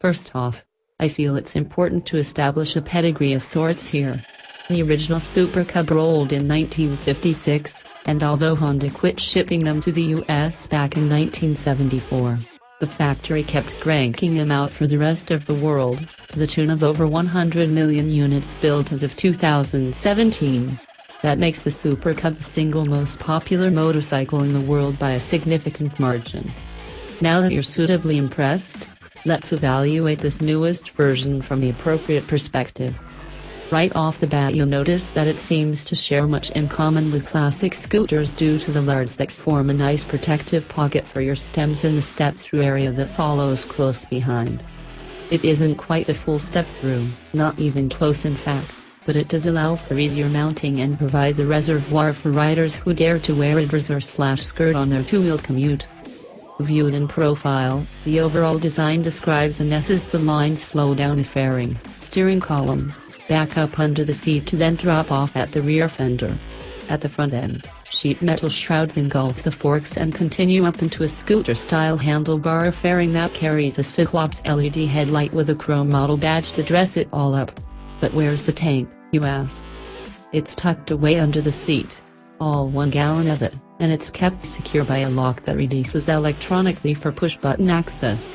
First off, I feel it's important to establish a pedigree of sorts here. The original Super Cub rolled in 1956, and although Honda quit shipping them to the US back in 1974, the factory kept cranking them out for the rest of the world, to the tune of over 100 million units built as of 2017. That makes the Super Cub the single most popular motorcycle in the world by a significant margin. Now that you're suitably impressed, let's evaluate this newest version from the appropriate perspective. Right off the bat you'll notice that it seems to share much in common with classic scooters due to the lards that form a nice protective pocket for your stems in the step-through area that follows close behind. It isn't quite a full step-through, not even close in fact, but it does allow for easier mounting and provides a reservoir for riders who dare to wear a brassiere/skirt on their two-wheeled commute. Viewed in profile, the overall design describes and as the lines flow down the fairing, steering column, back up under the seat to then drop off at the rear fender. At the front end, sheet metal shrouds engulf the forks and continue up into a scooter-style handlebar fairing that carries a Cyclops LED headlight with a chrome model badge to dress it all up. But where's the tank, you ask? It's tucked away under the seat, all 1 gallon of it, and it's kept secure by a lock that releases electronically for push-button access.